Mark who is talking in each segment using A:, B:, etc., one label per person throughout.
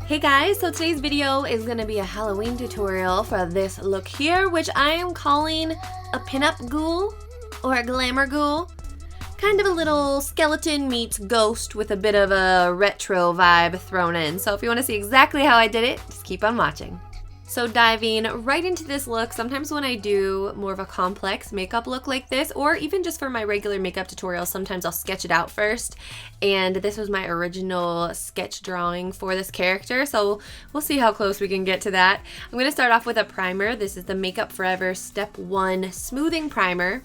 A: Hey guys, so today's video is going to be a Halloween tutorial for this look here, which I am calling a pinup ghoul or a glamour ghoul. Kind of a little skeleton meets ghost with a bit of a retro vibe thrown in. So if you want to see exactly how I did it, just keep on watching. So diving right into this look, sometimes when I do more of a complex makeup look like this, or even just for my regular makeup tutorials, sometimes I'll sketch it out first. And this was my original sketch drawing for this character, so we'll see how close we can get to that. I'm going to start off with a primer. This is the Makeup Forever Step 1 Smoothing Primer.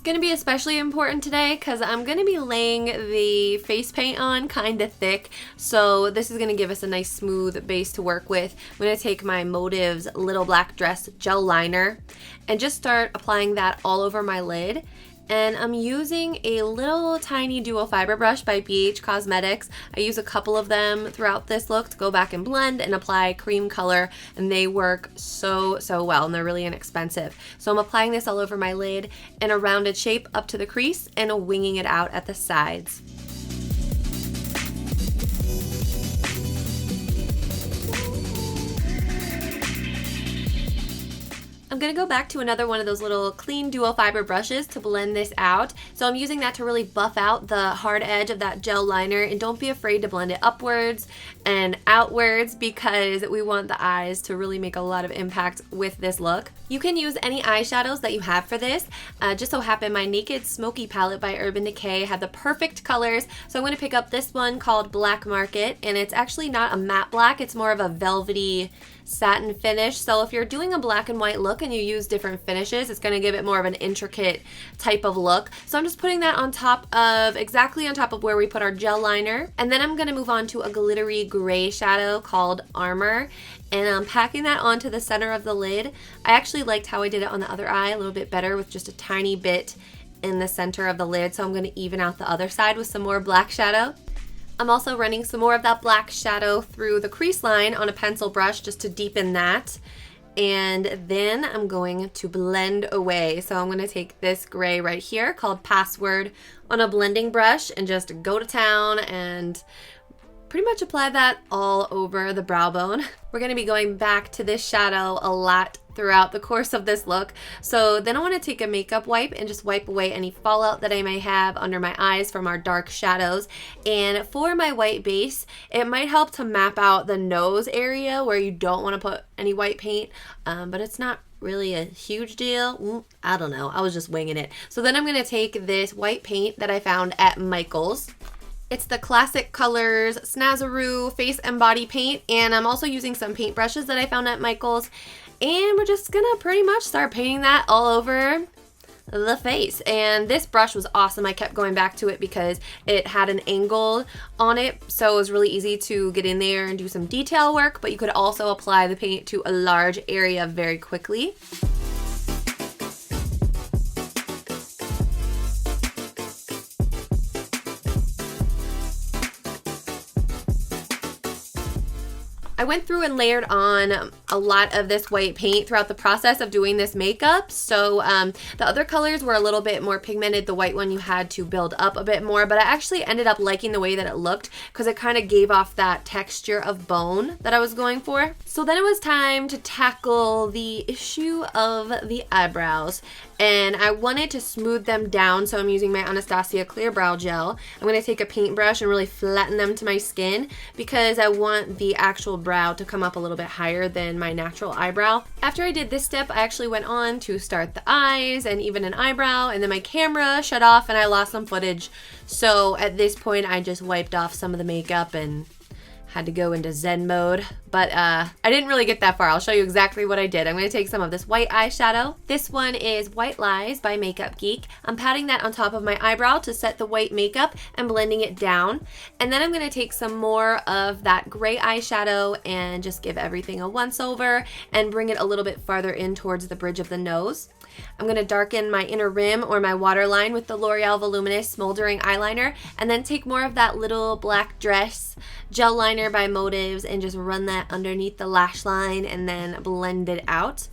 A: Going to be especially important today because I'm going to be laying the face paint on kind of thick, so this is going to give us a nice smooth base to work with. I'm going to take my Motives Little Black Dress gel liner and just start applying that all over my lid. And I'm using a little tiny dual fiber brush by BH Cosmetics. I use a couple of them throughout this look to go back and blend and apply cream color, and they work so well, and they're really inexpensive. So I'm applying this all over my lid in a rounded shape up to the crease and winging it out at the sides. I'm going to go back to another one of those little clean dual fiber brushes to blend this out. So I'm using that to really buff out the hard edge of that gel liner, and don't be afraid to blend it upwards and outwards because we want the eyes to really make a lot of impact with this look. You can use any eyeshadows that you have for this. Just so happened my Naked Smoky palette by Urban Decay had the perfect colors, so I'm going to pick up this one called Black Market, and it's actually not a matte black, it's more of a velvety satin finish. So if you're doing a black and white look and you use different finishes, it's going to give it more of an intricate type of look. So I'm just putting that on top of, exactly on top of where we put our gel liner, and then I'm going to move on to a glittery gray shadow called Armor, and I'm packing that onto the center of the lid. I actually liked how I did it on the other eye a little bit better with just a tiny bit in the center of the lid, so I'm going to even out the other side with some more black shadow. I'm also running some more of that black shadow through the crease line on a pencil brush just to deepen that. And then I'm going to blend away. So I'm going to take this gray right here called Password on a blending brush and just go to town and pretty much apply that all over the brow bone. We're going to be going back to this shadow a lot throughout the course of this look. So then I want to take a makeup wipe and just wipe away any fallout that I may have under my eyes from our dark shadows. And for my white base, it might help to map out the nose area where you don't want to put any white paint, but it's not really a huge deal. I don't know, I was just winging it. So then I'm going to take this white paint that I found at Michael's. It's the Classic Colors Snazaroo Face and Body Paint, and I'm also using some paint brushes that I found at Michael's, and we're just gonna pretty much start painting that all over the face. And this brush was awesome. I kept going back to it because it had an angle on it, so it was really easy to get in there and do some detail work, but you could also apply the paint to a large area very quickly. I went through and layered on a lot of this white paint throughout the process of doing this makeup. So the other colors were a little bit more pigmented. The white one you had to build up a bit more, but I actually ended up liking the way that it looked because it kind of gave off that texture of bone that I was going for. So then it was time to tackle the issue of the eyebrows. And I wanted to smooth them down, so I'm using my Anastasia Clear Brow Gel. I'm going to take a paintbrush and really flatten them to my skin because I want the actual brow to come up a little bit higher than my natural eyebrow. After I did this step, I actually went on to start the eyes and even an eyebrow, and then my camera shut off and I lost some footage. So at this point, I just wiped off some of the makeup and had to go into Zen mode, but I didn't really get that far. I'll show you exactly what I did. I'm going to take some of this white eyeshadow. This one is White Lies by Makeup Geek. I'm patting that on top of my eyebrow to set the white makeup and blending it down. And then I'm going to take some more of that gray eyeshadow and just give everything a once over and bring it a little bit farther in towards the bridge of the nose. I'm going to darken my inner rim or my waterline with the Loreal Voluminous Smoldering eyeliner, and then take more of that little black dress gel liner by Motives and just run that underneath the lash line and then blend it out.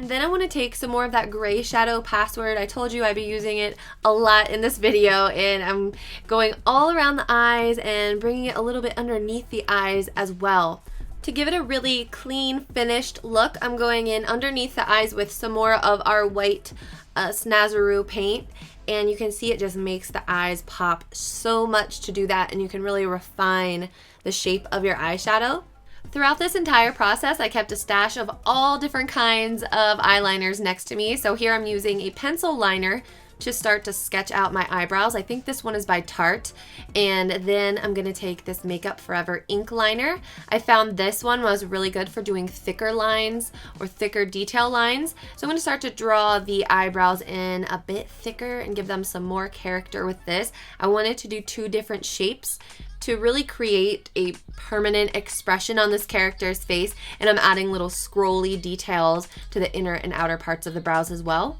A: And then I want to take some more of that gray shadow Password. I told you I'd be using it a lot in this video, and I'm going all around the eyes and bringing it a little bit underneath the eyes as well. To give it a really clean, finished look, I'm going in underneath the eyes with some more of our white snazaroo paint, and you can see it just makes the eyes pop so much to do that, and you can really refine the shape of your eyeshadow. Throughout this entire process, I kept a stash of all different kinds of eyeliners next to me. So here I'm using a pencil liner to start to sketch out my eyebrows. I think this one is by Tarte. And then I'm going to take this Makeup Forever ink liner. I found this one was really good for doing thicker lines or thicker detail lines. So I'm going to start to draw the eyebrows in a bit thicker and give them some more character with this. I wanted to do two different shapes to really create a permanent expression on this character's face, and I'm adding little scrolly details to the inner and outer parts of the brows as well.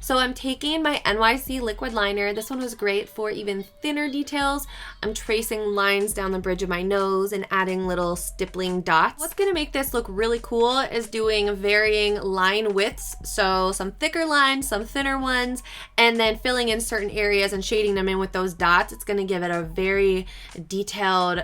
A: So I'm taking my NYX liquid liner. This one was great for even thinner details. I'm tracing lines down the bridge of my nose and adding little stippling dots. What's gonna make this look really cool is doing varying line widths. So some thicker lines, some thinner ones, and then filling in certain areas and shading them in with those dots. It's gonna give it a very detailed,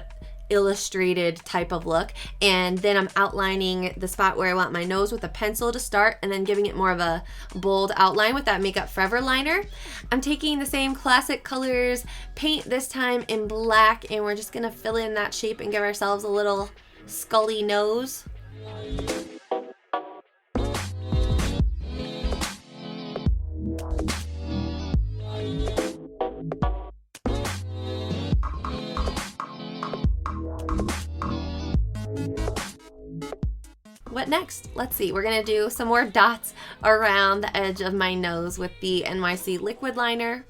A: illustrated type of look. And then I'm outlining the spot where I want my nose with a pencil to start, and then giving it more of a bold outline with that Makeup Forever liner. I'm taking the same classic colors, paint this time in black, and we're just gonna fill in that shape and give ourselves a little scully nose. What next? Let's see. We're gonna do some more dots around the edge of my nose with the NYX liquid liner.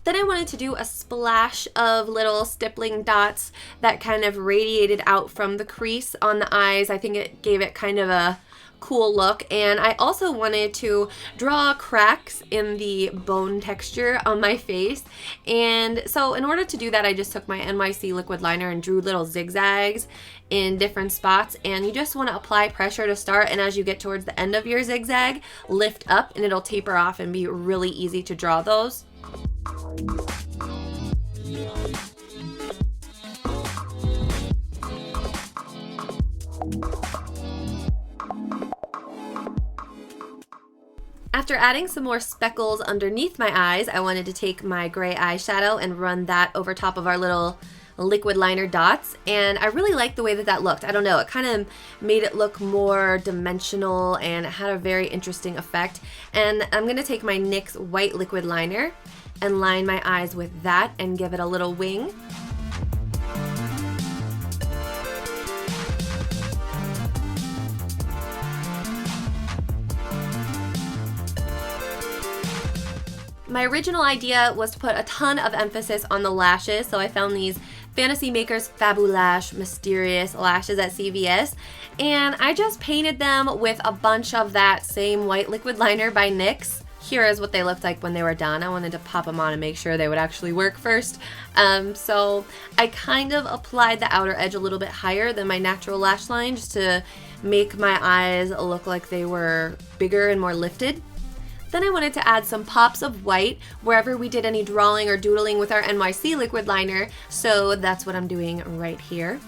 A: Then I wanted to do a splash of little stippling dots that kind of radiated out from the crease on the eyes. I think it gave it kind of a cool look, and I also wanted to draw cracks in the bone texture on my face. And so in order to do that, I just took my NYX liquid liner and drew little zigzags in different spots, and you just want to apply pressure to start, and as you get towards the end of your zigzag, lift up and it'll taper off and be really easy to draw those. After adding some more speckles underneath my eyes, I wanted to take my gray eyeshadow and run that over top of our little liquid liner dots, and I really liked the way that that looked. I don't know, it kind of made it look more dimensional and it had a very interesting effect. And I'm going to take my NYX White liquid liner and line my eyes with that and give it a little wing. My original idea was to put a ton of emphasis on the lashes, so I found these Fantasy Makers Fa-boo-lash Mysterious Lashes at CVS, and I just painted them with a bunch of that same white liquid liner by NYX. Here is what they looked like when they were done. I wanted to pop them on and make sure they would actually work first. So I kind of applied the outer edge a little bit higher than my natural lash line just to make my eyes look like they were bigger and more lifted. Then I wanted to add some pops of white wherever we did any drawing or doodling with our NYX liquid liner, so that's what I'm doing right here.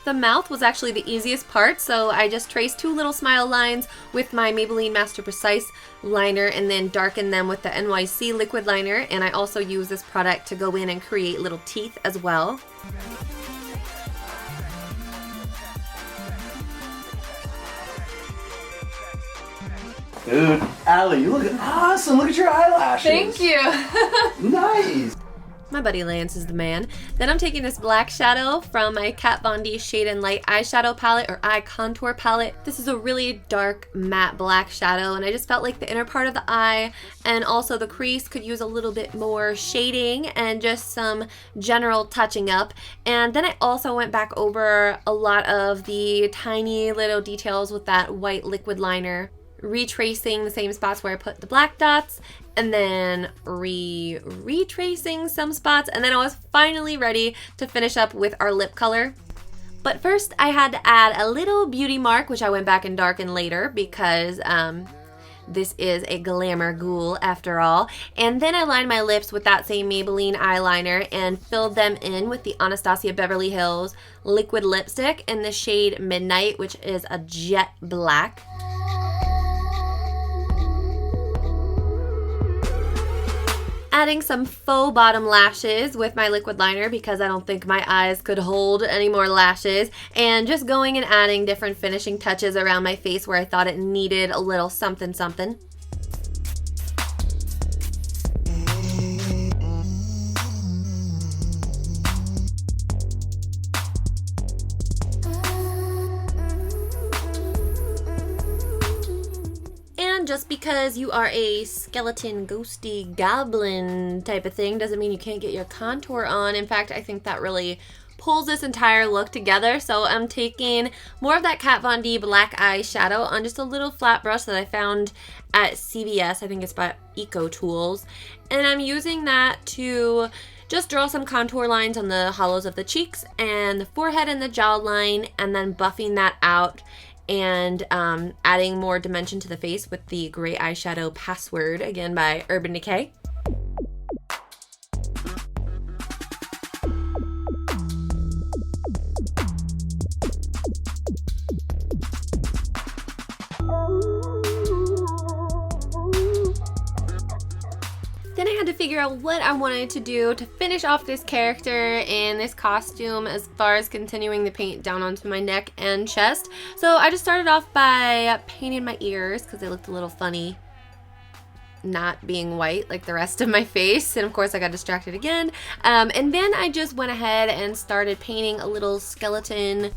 A: The mouth was actually the easiest part, so I just traced two little smile lines with my Maybelline Master Precise liner and then darkened them with the NYX liquid liner, and I also use this product to go in and create little teeth as well.
B: Dude, Allie, you look awesome. Look at your eyelashes.
A: Thank you.
B: Nice.
A: My buddy Lance is the man. Then I'm taking this black shadow from my Kat Von D Shade and Light eyeshadow palette or eye contour palette. This is a really dark matte black shadow, and I just felt like the inner part of the eye and also the crease could use a little bit more shading and just some general touching up. And then I also went back over a lot of the tiny little details with that white liquid liner, retracing the same spots where I put the black dots, and then retracing some spots, and then I was finally ready to finish up with our lip color. But first I had to add a little beauty mark, which I went back and darkened later because this is a glamour ghoul after all. And then I lined my lips with that same Maybelline eyeliner and filled them in with the Anastasia Beverly Hills liquid lipstick in the shade Midnight, which is a jet black. Adding some faux bottom lashes with my liquid liner because I don't think my eyes could hold any more lashes, and just going and adding different finishing touches around my face where I thought it needed a little something something. Just because you are a skeleton, ghosty, goblin type of thing doesn't mean you can't get your contour on. In fact, I think that really pulls this entire look together. So I'm taking more of that Kat Von D black eyeshadow on just a little flat brush that I found at CVS. I think it's by Eco Tools. And I'm using that to just draw some contour lines on the hollows of the cheeks and the forehead and the jawline, and then buffing that out and adding more dimension to the face with the gray eyeshadow Password, again by Urban Decay. Then I had to figure out what I wanted to do to finish off this character in this costume as far as continuing the paint down onto my neck and chest. So I just started off by painting my ears because they looked a little funny not being white like the rest of my face, and of course I got distracted again. And then I just went ahead and started painting a little skeleton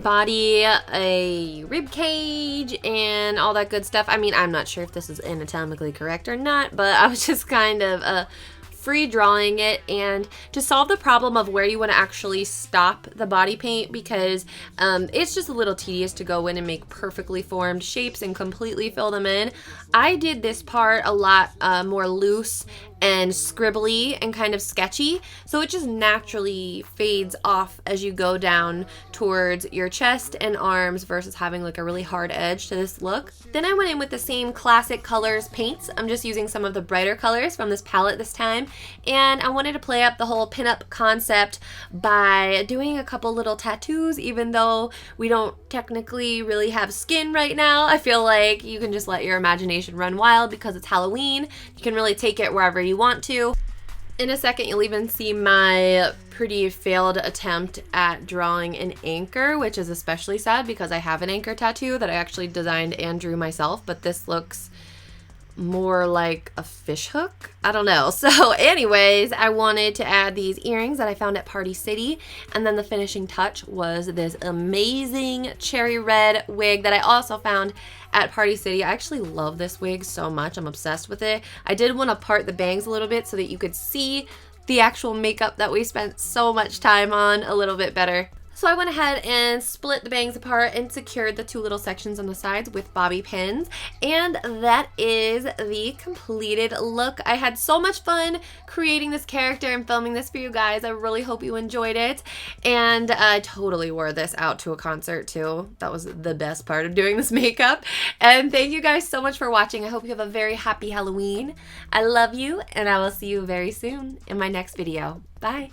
A: body, a rib cage, and all that good stuff. I mean, I'm not sure if this is anatomically correct or not, but I was just kind of free drawing it, and to solve the problem of where you want to actually stop the body paint, because it's just a little tedious to go in and make perfectly formed shapes and completely fill them in. I did this part a lot more loose and scribbly and kind of sketchy, so it just naturally fades off as you go down towards your chest and arms versus having like a really hard edge to this look. Then I went in with the same classic colors paints. I'm just using some of the brighter colors from this palette this time, and I wanted to play up the whole pinup concept by doing a couple little tattoos. Even though we don't technically really have skin right now, I feel like you can just let your imagination run wild because it's Halloween. You can really take it wherever you want to. In a second, you'll even see my pretty failed attempt at drawing an anchor, which is especially sad because I have an anchor tattoo that I actually designed and drew myself, but this looks more like a fish hook. I don't know. So anyways, I wanted to add these earrings that I found at Party City, and then the finishing touch was this amazing cherry red wig that I also found at Party City. I actually love this wig so much. I'm obsessed with it. I did want to part the bangs a little bit so that you could see the actual makeup that we spent so much time on a little bit better. So I went ahead and split the bangs apart and secured the two little sections on the sides with bobby pins. And that is the completed look. I had so much fun creating this character and filming this for you guys. I really hope you enjoyed it. And I totally wore this out to a concert too. That was the best part of doing this makeup. And thank you guys so much for watching. I hope you have a very happy Halloween. I love you, and I will see you very soon in my next video. Bye.